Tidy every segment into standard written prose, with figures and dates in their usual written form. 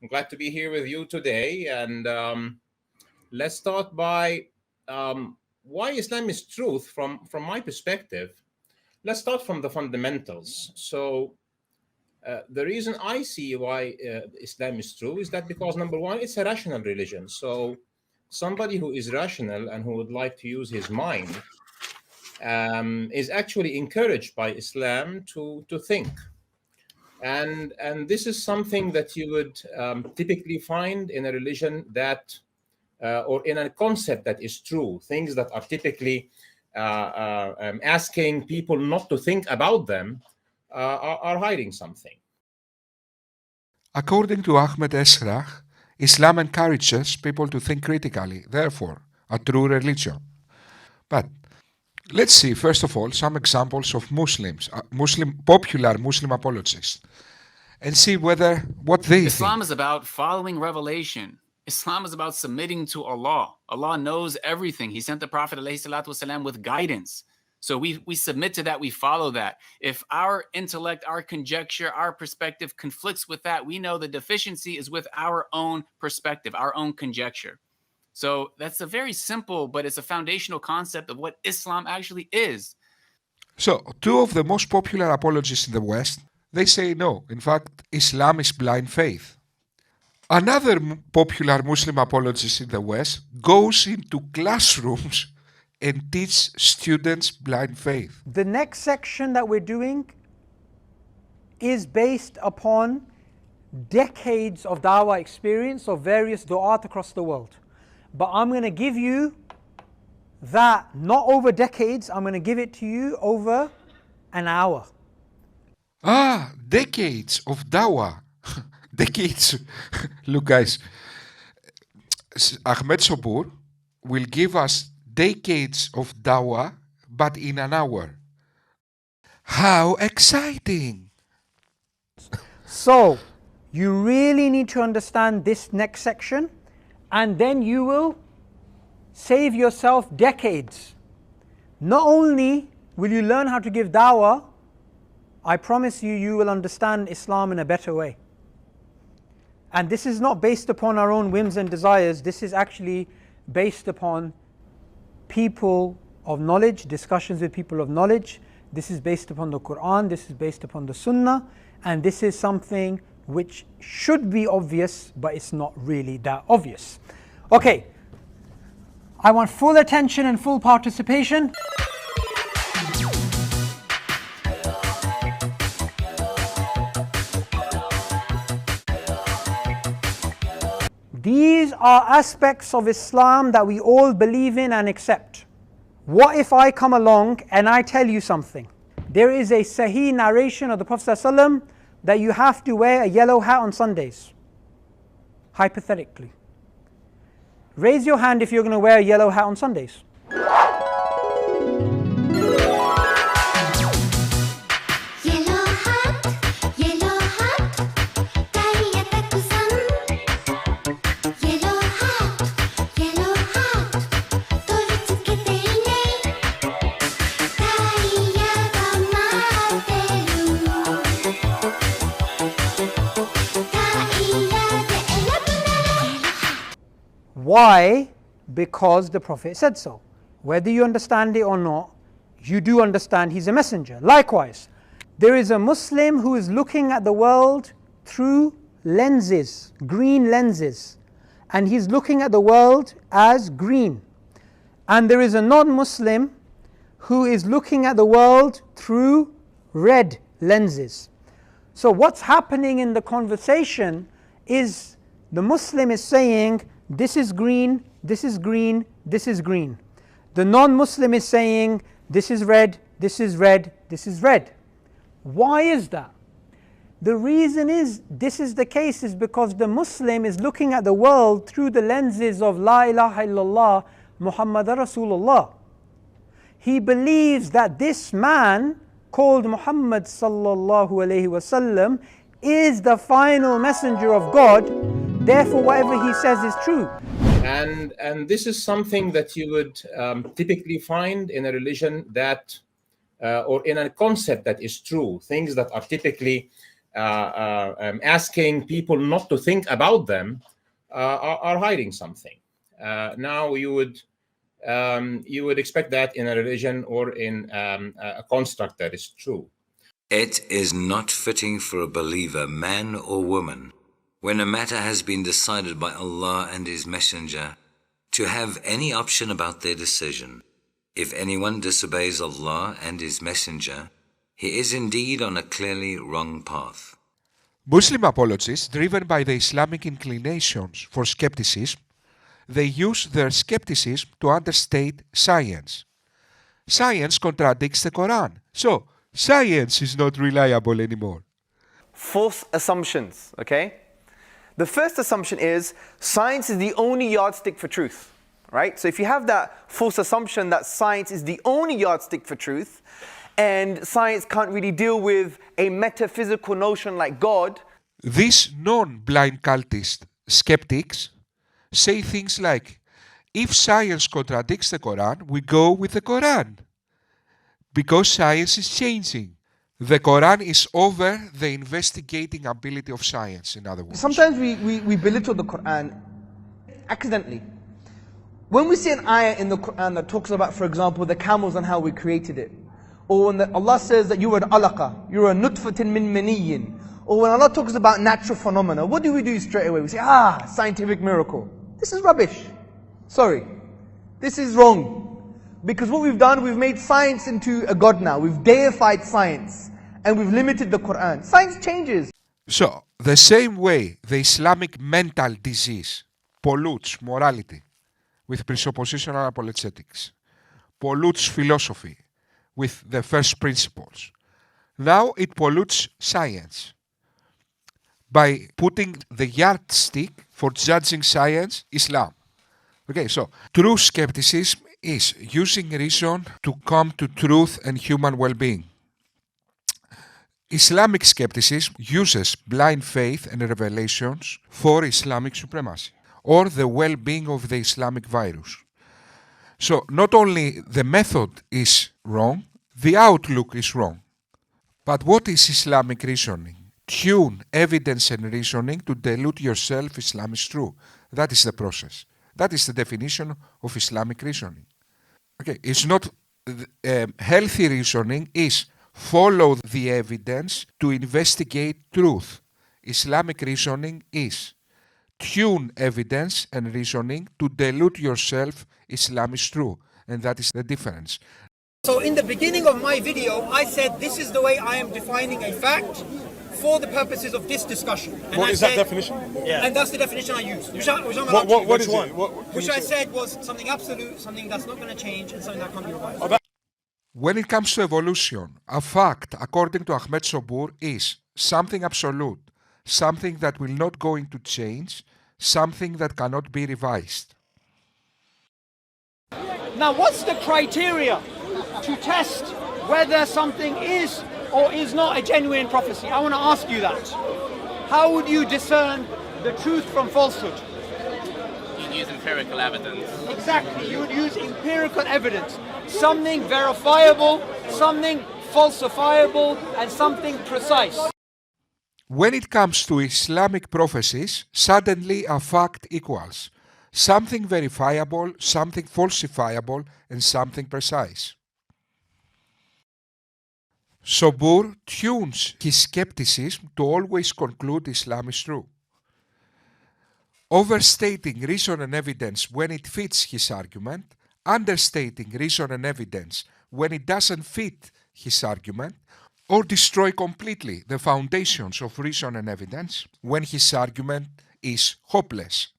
I'm glad to be here with you today. And let's start by why Islam is truth from my perspective. Let's start from the fundamentals. So the reason I see why Islam is true is that because, number one, it's a rational religion. So somebody who is rational and who would like to use his mind is actually encouraged by Islam to think. And this is something that you would typically find in a religion that, or in a concept that is true, things that are typically asking people not to think about them are hiding something. According to Ahmed Esrach, Islam encourages people to think critically, therefore, a true religion. But let's see, first of all, some examples of Muslims, popular Muslim apologists, and see what they Islam think. is about following revelation. Islam is about submitting to Allah. Allah knows everything. He sent the Prophet ﷺ with guidance. So we submit to that, we follow that. If our intellect, our conjecture, our perspective conflicts with that, we know the deficiency is with our own perspective, our own conjecture. So that's a very simple, but it's a foundational concept of what Islam actually is. So, two of the most popular apologists in the West, they say no. In fact, Islam is blind faith. Another popular Muslim apologist in the West goes into classrooms and teach students blind faith. The next section that we're doing is based upon decades of dawah experience of various du'at across the world. But I'm going to give you that not over decades, I'm going to give it to you over an hour. Decades of dawah. Decades. Look, guys, Ahmed Sobur will give us decades of dawah, but in an hour. How exciting! So, you really need to understand this next section, and then you will save yourself decades. Not only will you learn how to give dawah, I promise you, you will understand Islam in a better way. And this is not based upon our own whims and desires, this is actually based upon people of knowledge, discussions with people of knowledge. This is based upon the Quran, this is based upon the Sunnah, and this is something which should be obvious, but it's not really that obvious. Okay, I want full attention and full participation. These are aspects of Islam that we all believe in and accept. What if I come along and I tell you something? There is a Sahih narration of the Prophet ﷺ that you have to wear a yellow hat on Sundays. Hypothetically. Raise your hand if you're going to wear a yellow hat on Sundays. Why? Because the Prophet said so. Whether you understand it or not, you do understand he's a messenger. Likewise, there is a Muslim who is looking at the world through lenses, green lenses, and he's looking at the world as green. And there is a non-Muslim who is looking at the world through red lenses. So what's happening in the conversation is the Muslim is saying, this is green, this is green, this is green. The non-Muslim is saying, this is red, this is red, this is red. Why is that? The reason is, this is the case is because the Muslim is looking at the world through the lenses of La ilaha illallah, Muhammad Rasulullah. He believes that this man called Muhammad sallallahu alayhi wasallam is the final messenger of God. Therefore, whatever he says is true. And this is something that you would typically find in a religion that, or in a concept that is true, things that are typically asking people not to think about them are hiding something. Now you would expect that in a religion or in a construct that is true. It is not fitting for a believer, man or woman, when a matter has been decided by Allah and His Messenger, to have any option about their decision. If anyone disobeys Allah and His Messenger, he is indeed on a clearly wrong path. Muslim apologists, driven by the Islamic inclinations for skepticism, they use their skepticism to understate science. Science contradicts the Quran, so science is not reliable anymore. False assumptions, okay? The first assumption is science is the only yardstick for truth, right? So if you have that false assumption that science is the only yardstick for truth, and science can't really deal with a metaphysical notion like God. These non-blind cultist skeptics say things like, if science contradicts the Quran, we go with the Quran. Because science is changing. The Quran is over the investigating ability of science, in other words. Sometimes we belittle the Quran accidentally. When we see an ayah in the Quran that talks about, for example, the camels and how we created it, or when Allah says that you were an alaqa, you were a nutfatin min maniyyin, or when Allah talks about natural phenomena, what do we do straight away? We say, scientific miracle. This is rubbish. Sorry. This is wrong. Because what we've done, we've made science into a god now. We've deified science. And we've limited the Quran. Science changes. So, the same way the Islamic mental disease pollutes morality with presuppositional apologetics, pollutes philosophy with the first principles, now it pollutes science by putting the yardstick for judging science, Islam. Okay, so true skepticism is using reason to come to truth and human well-being. Islamic skepticism uses blind faith and revelations for Islamic supremacy or the well-being of the Islamic virus. So not only the method is wrong, the outlook is wrong. But what is Islamic reasoning? Tune evidence and reasoning to delude yourself Islam is true. That is the process. That is the definition of Islamic reasoning. Okay, it's not healthy reasoning is follow the evidence to investigate truth. Islamic reasoning is tune evidence and reasoning to delude yourself Islam is true. And that is the difference. So in the beginning of my video, I said this is the way I am defining a fact for the purposes of this discussion. And what is that definition? Yeah. And that's the definition I used. Which What is it? Which I said was something absolute, something that's not going to change, and something that can't be revised. When it comes to evolution, a fact, according to Ahmed Sobur, is something absolute, something that will not go into change, something that cannot be revised. Now, what's the criteria to test whether something is or is not a genuine prophecy? I want to ask you that. How would you discern the truth from falsehood? You'd use empirical evidence. Exactly, you would use empirical evidence. Something verifiable, something falsifiable, and something precise. When it comes to Islamic prophecies, suddenly a fact equals something verifiable, something falsifiable, and something precise. Sobur tunes his skepticism to always conclude Islam is true. Overstating reason and evidence when it fits his argument, understating reason and evidence when it doesn't fit his argument, or destroy completely the foundations of reason and evidence when his argument is hopeless.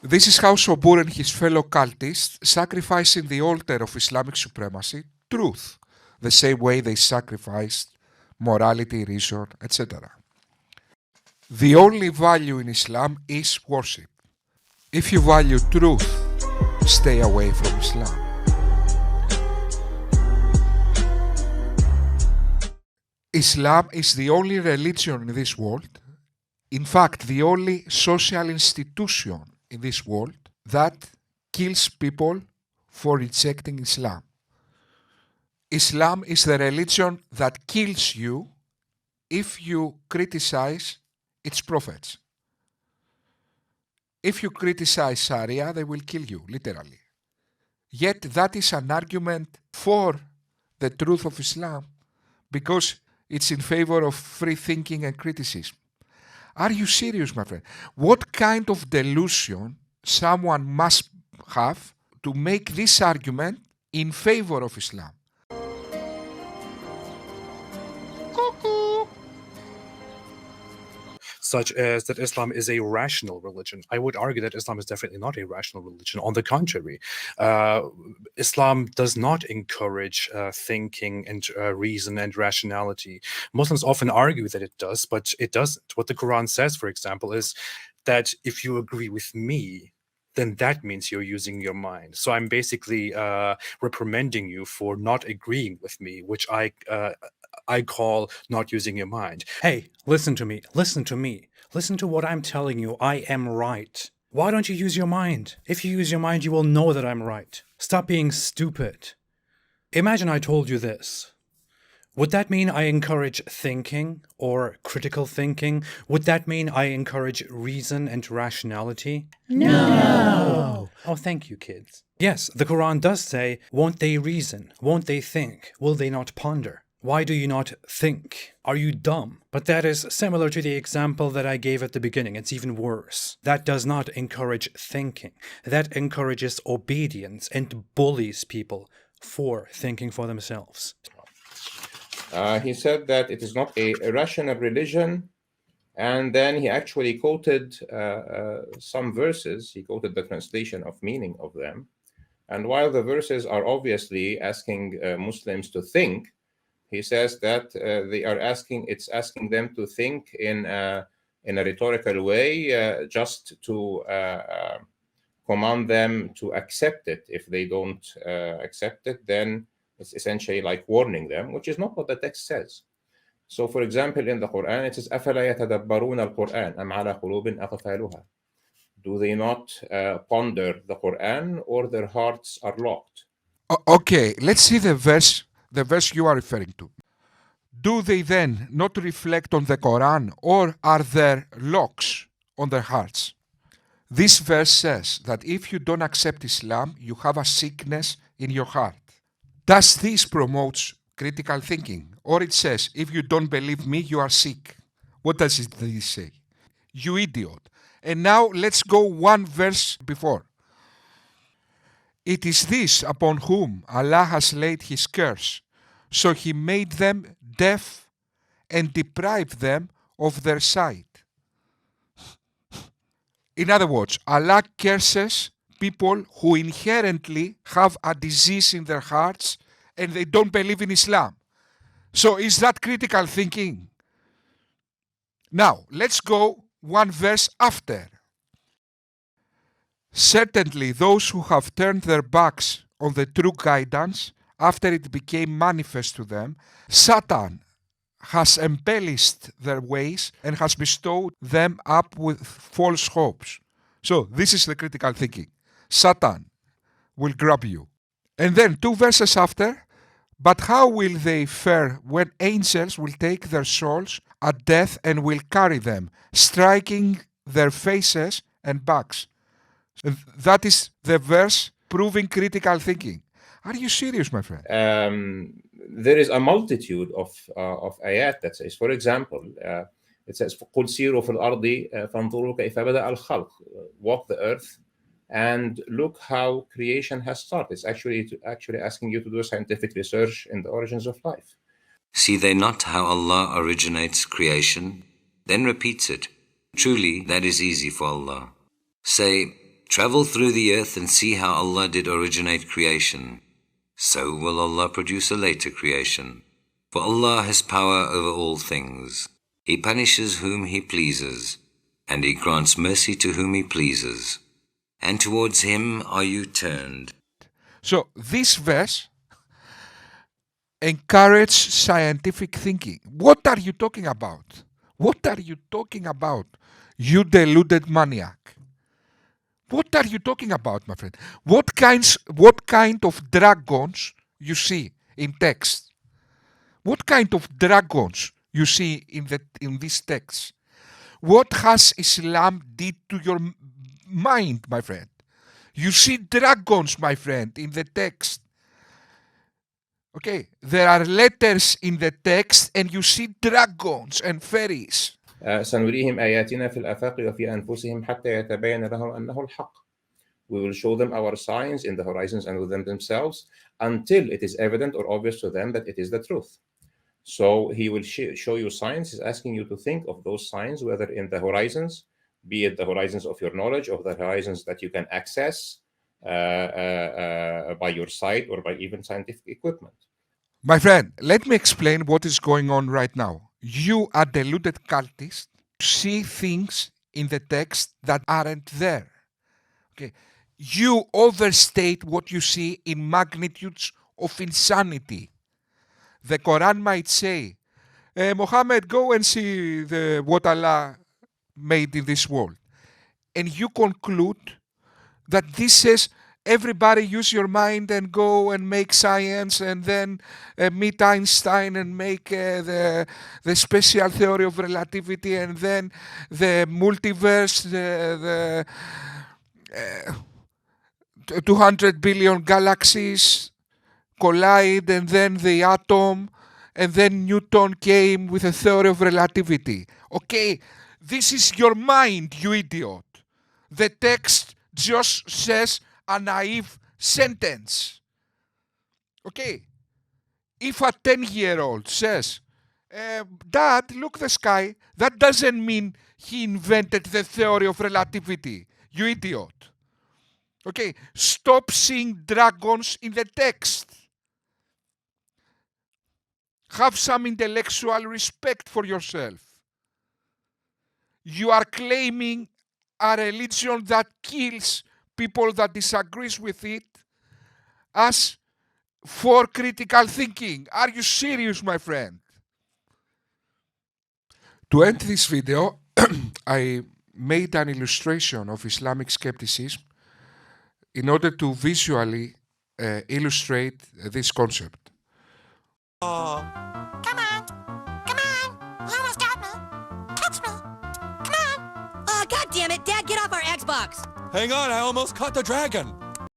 This is how Sobur and his fellow cultists sacrifice in the altar of Islamic supremacy truth, the same way they sacrificed morality, reason, etc. The only value in Islam is worship. If you value truth, stay away from Islam. Islam is the only religion in this world, in fact, the only social institution in this world that kills people for rejecting Islam. Islam is the religion that kills you if you criticize its prophets. If you criticize Sharia, they will kill you, literally. Yet that is an argument for the truth of Islam because it's in favor of free thinking and criticism. Are you serious, my friend? What kind of delusion someone must have to make this argument in favor of Islam? Such as that Islam is a rational religion. I would argue that Islam is definitely not a rational religion. On the contrary, Islam does not encourage thinking and reason and rationality. Muslims often argue that it does, but it doesn't. What the Quran says, for example, is that if you agree with me, then that means you're using your mind. So I'm basically reprimanding you for not agreeing with me, which I call not using your mind. Hey, listen to me. Listen to me. Listen to what I'm telling you. I am right. Why don't you use your mind? If you use your mind, you will know that I'm right. Stop being stupid. Imagine I told you this. Would that mean I encourage thinking or critical thinking? Would that mean I encourage reason and rationality? No. Oh, thank you, kids. Yes, the Quran does say, won't they reason? Won't they think? Will they not ponder? Why do you not think? Are you dumb? But that is similar to the example that I gave at the beginning. It's even worse. That does not encourage thinking. That encourages obedience and bullies people for thinking for themselves. He said that it is not a rational religion, and then he actually quoted some verses. He quoted the translation of meaning of them. And while the verses are obviously asking Muslims to think, he says that it's asking them to think in a rhetorical way, just to command them to accept it. If they don't accept it, then it's essentially like warning them, which is not what the text says. So, for example, in the Quran, it says, أَفَلَا يَتَدَبَّرُونَ الْقُرْآنَ أَمْ عَلَى قُلُوبٍ أَقْفَالُهَا. Do they not ponder the Quran, or their hearts are locked? Okay, let's see the verse you are referring to. Do they then not reflect on the Quran, or are there locks on their hearts? This verse says that if you don't accept Islam, you have a sickness in your heart. Does this promote critical thinking? Or it says, if you don't believe me, you are sick. What does it say? You idiot. And now let's go one verse before. It is this upon whom Allah has laid his curse. So he made them deaf and deprived them of their sight. In other words, Allah curses people who inherently have a disease in their hearts and they don't believe in Islam. So is that critical thinking? Now, let's go one verse after. Certainly those who have turned their backs on the true guidance after it became manifest to them, Satan has embellished their ways and has bestowed them up with false hopes. So this is the critical thinking. Satan will grab you. And then 2 verses after, but how will they fare when angels will take their souls at death and will carry them, striking their faces and backs? That is the verse proving critical thinking. Are you serious, my friend? There is a multitude of ayat that says, for example, it says, قُلْ سِيرُوا فِي الْأَرْضِ فَانْظُرُوا كَيْفَ بَدَأَ الْخَلْقِ. Walk the earth and look how creation has started. It's actually asking you to do scientific research in the origins of life. See they not how Allah originates creation, then repeats it. Truly, that is easy for Allah. Say, travel through the earth and see how Allah did originate creation. So will Allah produce a later creation. For Allah has power over all things. He punishes whom He pleases, and He grants mercy to whom He pleases. And towards Him are you turned. So this verse encourages scientific thinking. What are you talking about? What are you talking about, you deluded maniac? What are you talking about, my friend? What kind of dragons you see in text? What kind of dragons you see in this text? What has Islam did to your mind, my friend? You see dragons, my friend, in the text. Okay, there are letters in the text and you see dragons and fairies. سنريهم آياتنا في الآفاق وفي أنفسهم حتى يتبين لهم أنه الحق. We will show them our signs in the horizons and within themselves until it is evident or obvious to them that it is the truth. So he will show you signs. He's asking you to think of those signs, whether in the horizons, be it the horizons of your knowledge, or the horizons that you can access by your sight or by even scientific equipment. My friend, let me explain what is going on right now. You are deluded cultists, see things in the text that aren't there. Okay, you overstate what you see in magnitudes of insanity. The Quran might say, Muhammad, go and see what Allah made in this world. And you conclude that this says, everybody use your mind and go and make science and then meet Einstein and make the special theory of relativity and then the multiverse, the 200 billion galaxies collide and then the atom and then Newton came with a theory of relativity. Okay, this is your mind, you idiot. The text just says a naive sentence. Okay, if a 10-year-old says, Dad, look the sky, that doesn't mean he invented the theory of relativity, you idiot. Okay, stop seeing dragons in the text. Have some intellectual respect for yourself. You are claiming a religion that kills people that disagrees with it as for critical thinking. Are you serious, my friend? To end this video, I made an illustration of Islamic skepticism in order to visually illustrate this concept. Come on. You almost got me. Catch me. Come on. Oh, God damn it. Dad, get off our Xbox. Hang on, I almost caught the dragon.